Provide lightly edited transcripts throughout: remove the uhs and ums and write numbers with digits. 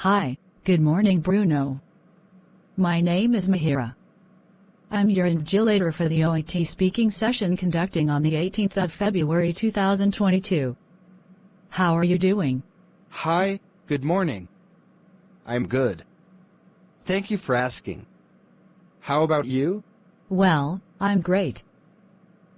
Hi, good morning Bruno. My name is Mihiraa. I'm your invigilator for the OET-speaking session conducting on the 18th of February 2022. How are you doing? Hi, good morning. I'm good. Thank you for asking. How about you? Well, I'm great.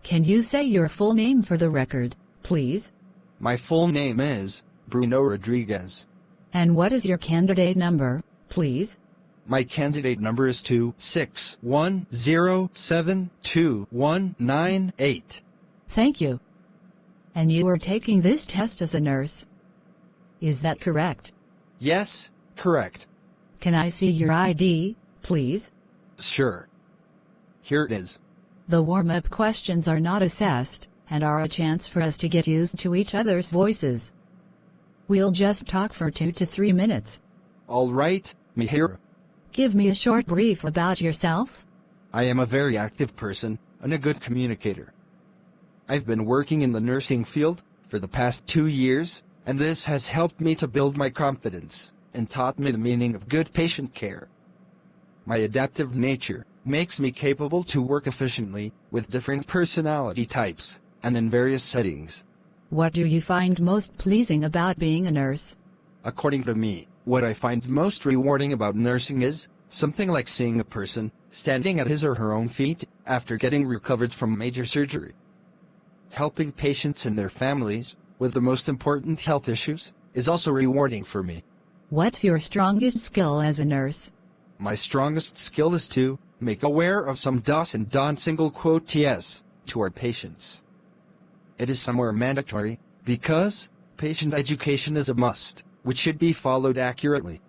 Can you say your full name for the record, please? My full name is Bruno Rodriguez. And what is your candidate number, please? My candidate number is 261072198. Thank you. And you are taking this test as a nurse. Is that correct? Yes, correct. Can I see your ID, please? Sure. Here it is. The warm-up questions are not assessed, and are a chance for us to get used to each other's voices. We'll just talk for 2 to 3 minutes. All right, Mihiraa. Give me a short brief about yourself. I am a very active person and a good communicator. I've been working in the nursing field for the past 2 years, and this has helped me to build my confidence and taught me the meaning of good patient care. My adaptive nature makes me capable to work efficiently with different personality types and in various settings. What do you find most pleasing about being a nurse? According to me, what I find most rewarding about nursing is something like seeing a person standing at his or her own feet after getting recovered from major surgery. Helping patients and their families with the most important health issues is also rewarding for me. What's your strongest skill as a nurse? My strongest skill is to make aware of some do's and don'ts (TS) to our patients. It is somewhere mandatory, because patient education is a must, which should be followed accurately.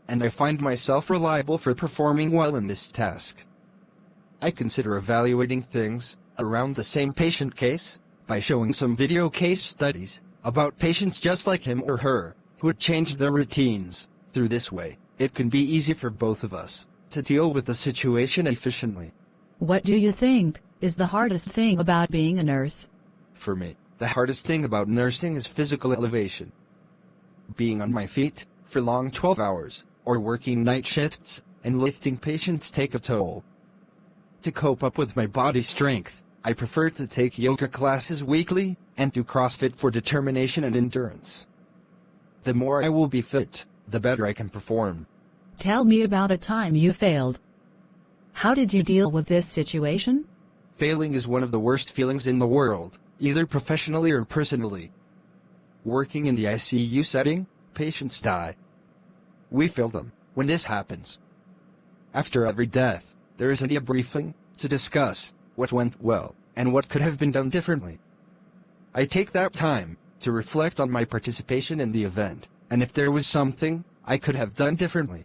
And I find myself reliable for performing well in this task. I consider evaluating things around the same patient case by showing some video case studies about patients just like him or her who had changed their routines. Through this way, it can be easy for both of us to deal with the situation efficiently. What do you think is the hardest thing about being a nurse? For me, the hardest thing about nursing is physical elevation. Being on my feet for long 12 hours, or working night shifts, and lifting patients take a toll. To cope up with my body strength, I prefer to take yoga classes weekly, and do CrossFit for determination and endurance. The more I will be fit, the better I can perform. Tell me about a time you failed. How did you deal with this situation? Failing is one of the worst feelings in the world, either professionally or personally. Working in the ICU setting, patients die. We feel them when this happens. After every death, there is a debriefing to discuss what went well and what could have been done differently. I take that time to reflect on my participation in the event, and if there was something I could have done differently.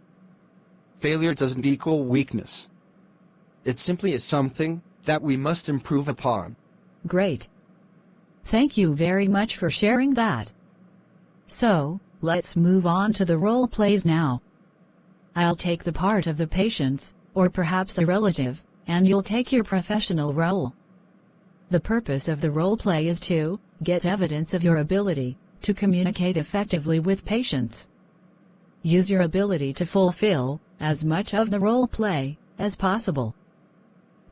Failure doesn't equal weakness. It simply is something that we must improve upon. Great. Thank you very much for sharing that. So, let's move on to the role plays now. I'll take the part of the patients, or perhaps a relative, and you'll take your professional role. The purpose of the role play is to get evidence of your ability to communicate effectively with patients. Use your ability to fulfill as much of the role play as possible.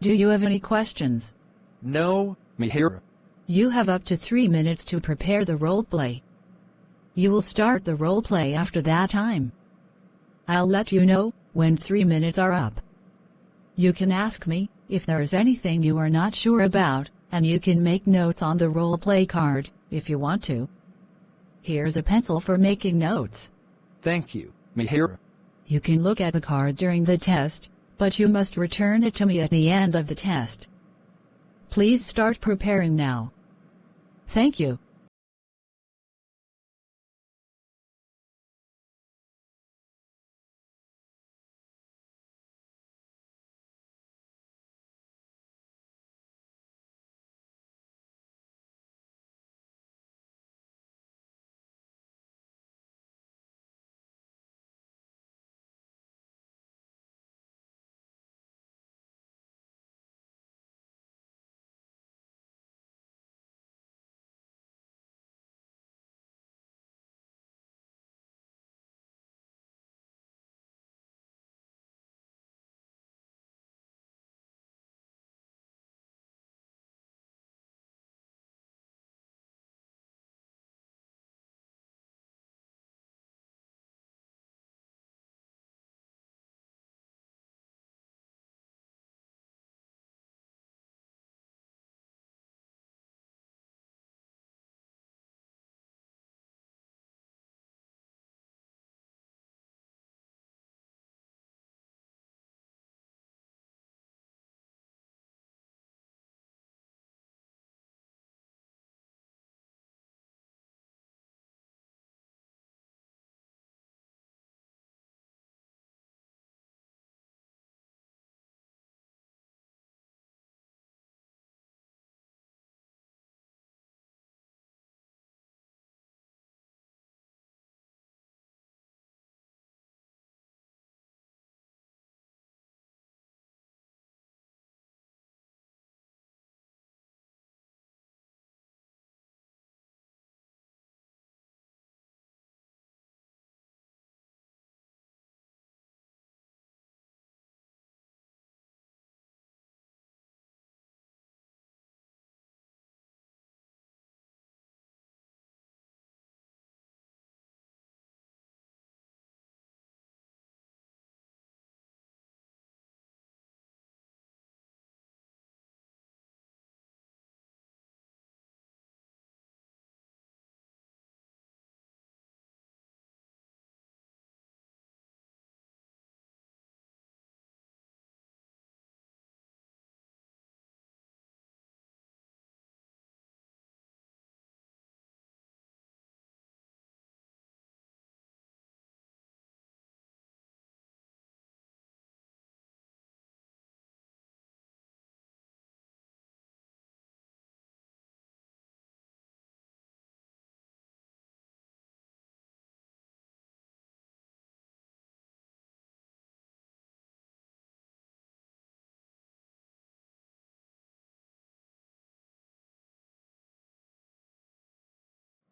Do you have any questions? No, Mihiraa. You have up to 3 minutes to prepare the role play. You will start the role play after that time. I'll let you know when 3 minutes are up. You can ask me if there is anything you are not sure about, and you can make notes on the role play card if you want to. Here's a pencil for making notes. Thank you, Mihiraa. You can look at the card during the test, but you must return it to me at the end of the test. Please start preparing now. Thank you.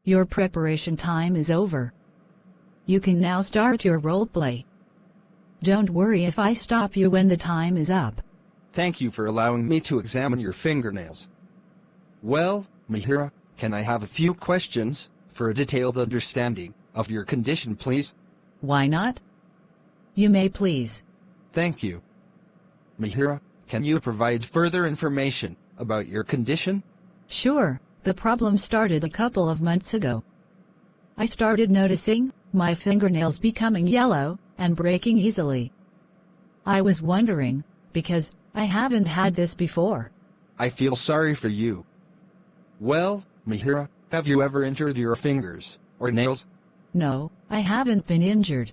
Your preparation time is over. You can now start your roleplay. Don't worry if I stop you when the time is up. Thank you for allowing me to examine your fingernails. Well, Mihiraa, can I have a few questions for a detailed understanding of your condition, please? Why not? You may please. Thank you. Mihiraa, can you provide further information about your condition? Sure, the problem started a couple of months ago. I started noticing my fingernails becoming yellow and breaking easily. I was wondering, because I haven't had this before. I feel sorry for you. Well, Mihiraa, have you ever injured your fingers or nails? No, I haven't been injured.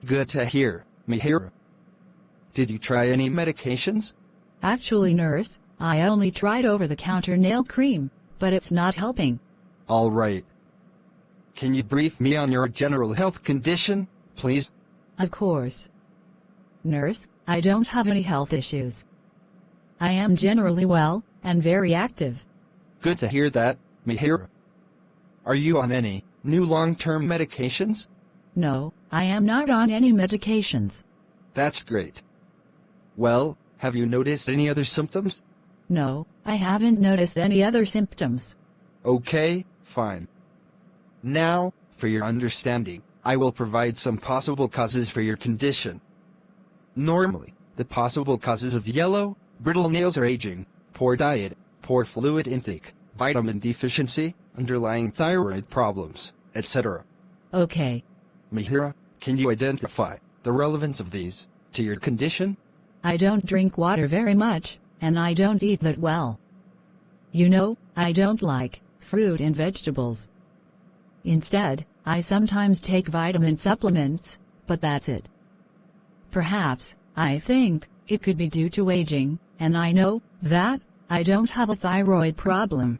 Good to hear, Mihiraa. Did you try any medications? Actually, nurse, I only tried over-the-counter nail cream, but it's not helping. All right. Can you brief me on your general health condition, please? Of course. Nurse, I don't have any health issues. I am generally well and very active. Good to hear that, Mihiraa. Are you on any new long-term medications? No, I am not on any medications. That's great. Well, have you noticed any other symptoms? No, I haven't noticed any other symptoms. Okay, fine. Now, for your understanding, I will provide some possible causes for your condition. Normally, the possible causes of yellow, brittle nails are aging, poor diet, poor fluid intake, vitamin deficiency, underlying thyroid problems, etc. Okay. Mihiraa, can you identify the relevance of these to your condition? I don't drink water very much, and I don't eat that well. You know, I don't like fruit and vegetables. Instead, I sometimes take vitamin supplements, but that's it. Perhaps, I think, it could be due to aging, and I know that I don't have a thyroid problem.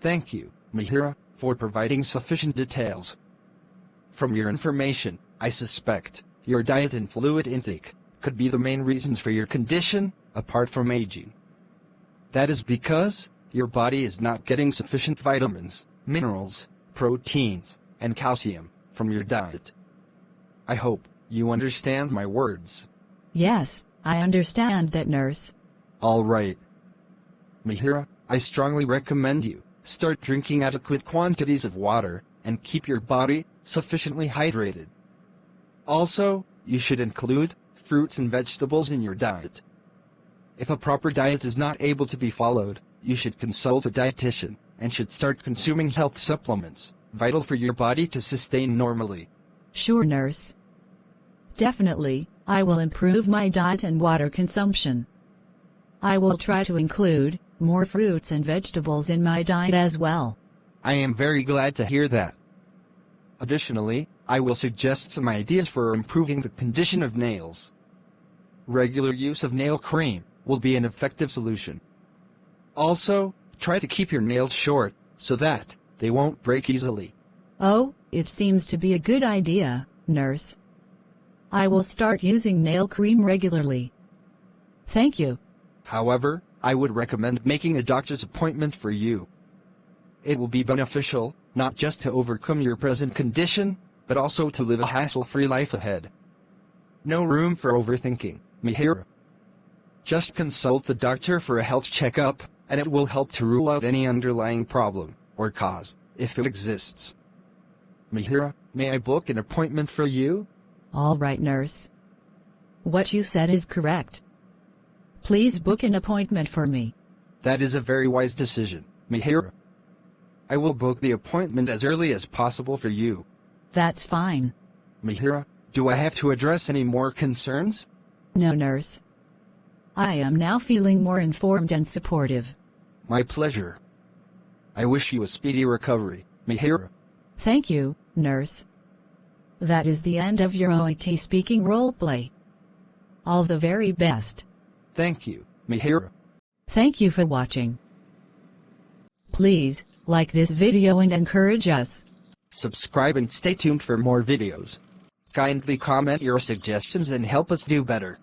Thank you, Mihiraa, for providing sufficient details. From your information, I suspect your diet and fluid intake could be the main reasons for your condition, apart from aging. That is because your body is not getting sufficient vitamins, minerals, proteins, and calcium from your diet. I hope you understand my words. Yes, I understand that, nurse. All right. Mihiraa, I strongly recommend you start drinking adequate quantities of water and keep your body sufficiently hydrated. Also, you should include fruits and vegetables in your diet. If a proper diet is not able to be followed, you should consult a dietitian and should start consuming health supplements, vital for your body to sustain normally. Sure, nurse. Definitely, I will improve my diet and water consumption. I will try to include more fruits and vegetables in my diet as well. I am very glad to hear that. Additionally, I will suggest some ideas for improving the condition of nails. Regular use of nail cream will be an effective solution. Also, try to keep your nails short so that they won't break easily. Oh, it seems to be a good idea, nurse. I will start using nail cream regularly. Thank you. However, I would recommend making a doctor's appointment for you. It will be beneficial, not just to overcome your present condition, but also to live a hassle-free life ahead. No room for overthinking, Mihiraa. Just consult the doctor for a health checkup, and it will help to rule out any underlying problem or cause, if it exists. Mihiraa, may I book an appointment for you? All right, nurse. What you said is correct. Please book an appointment for me. That is a very wise decision, Mihiraa. I will book the appointment as early as possible for you. That's fine. Mihiraa, do I have to address any more concerns? No, nurse. I am now feeling more informed and supportive. My pleasure. I wish you a speedy recovery, Mihiraa. Thank you, nurse. That is the end of your OET-speaking roleplay. All the very best. Thank you, Mihiraa. Thank you for watching. Please, like this video and encourage us. Subscribe and stay tuned for more videos. Kindly comment your suggestions and help us do better.